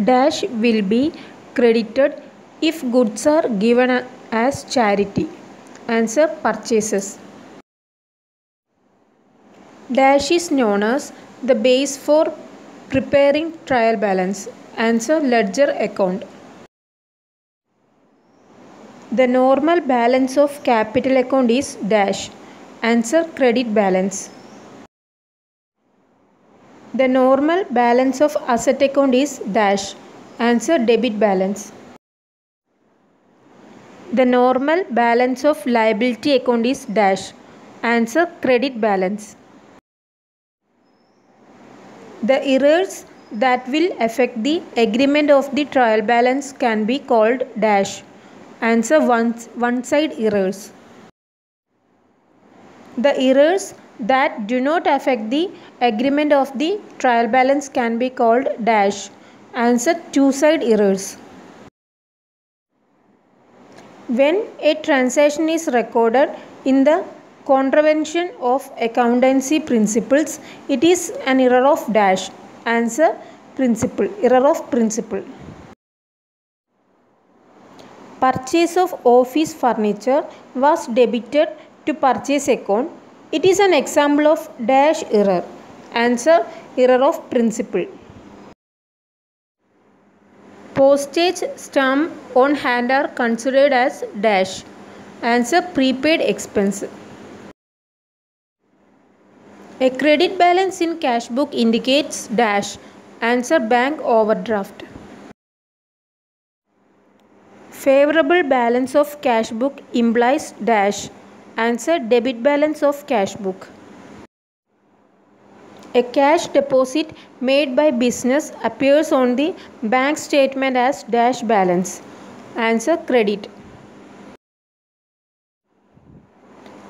Dash will be credited if goods are given as charity. Answer purchases. Dash is known as the base for preparing trial balance. Answer ledger account. The normal balance of capital account is dash. Answer credit balance. The normal balance of asset account is dash. Answer debit balance. The normal balance of liability account is dash. Answer credit balance. The errors that will affect the agreement of the trial balance can be called dash. Answer one-side errors. The errors that do not affect the agreement of the trial balance can be called dash. Answer two-side errors. When a transaction is recorded in the contravention of accountancy principles, it is an error of dash. Answer principle. Error of principle. Purchase of office furniture was debited to purchase account. It is an example of dash error. Answer error of principle. Postage stamp on hand are considered as dash. Answer prepaid expense. A credit balance in cash book indicates dash. Answer bank overdraft. Favorable balance of cash book implies dash. Answer debit balance of cash book. A cash deposit made by business appears on the bank statement as dash balance. Answer credit.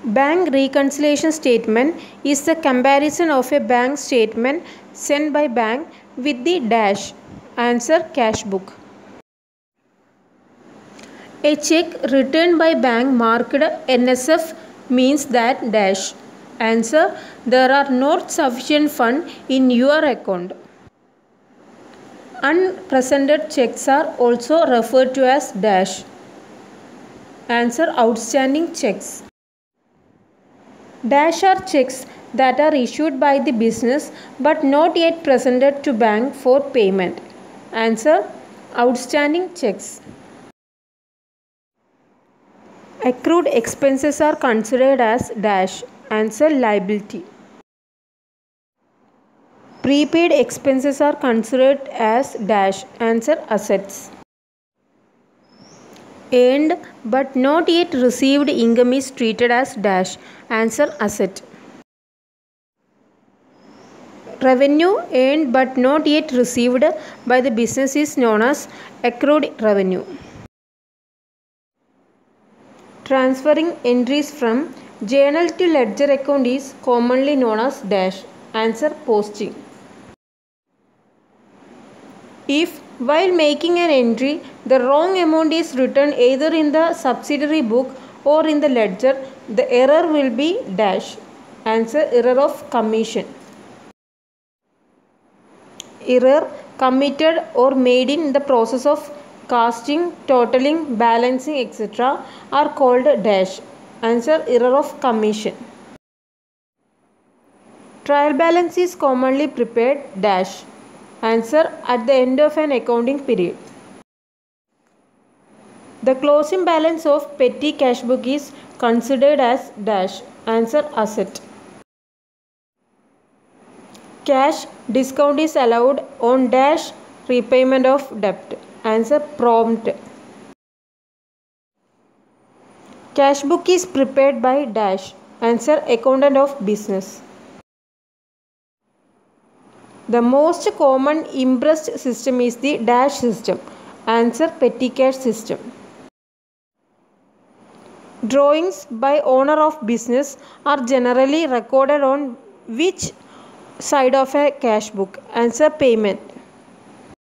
Bank reconciliation statement is the comparison of a bank statement sent by bank with the dash. Answer cash book. A check returned by bank marked NSF means that dash. Answer there are not sufficient funds in your account. Unpresented checks are also referred to as dash. Answer outstanding checks. Dash are checks that are issued by the business but not yet presented to bank for payment. Answer outstanding checks. Accrued expenses are considered as dash. Answer liability. Prepaid expenses are considered as dash. Answer assets. Earned but not yet received income is treated as dash. Answer asset. Revenue earned but not yet received by the business is known as accrued revenue. Transferring entries from journal to ledger account is commonly known as dash. Answer posting. If while making an entry the wrong amount is written either in the subsidiary book or in the ledger, the error will be dash. Answer error of commission. Error committed or made in the process of casting, totaling, balancing, etc. are called dash. Answer error of commission. Trial balance is commonly prepared dash. Answer at the end of an accounting period. The closing balance of petty cash book is considered as dash. Answer asset. Cash discount is allowed on dash repayment of debt. Answer prompt. Cash book is prepared by dash. Answer accountant of business. The most common impressed system is the dash system. Answer petty cash system. Drawings by owner of business are generally recorded on which side of a cash book? Answer payment.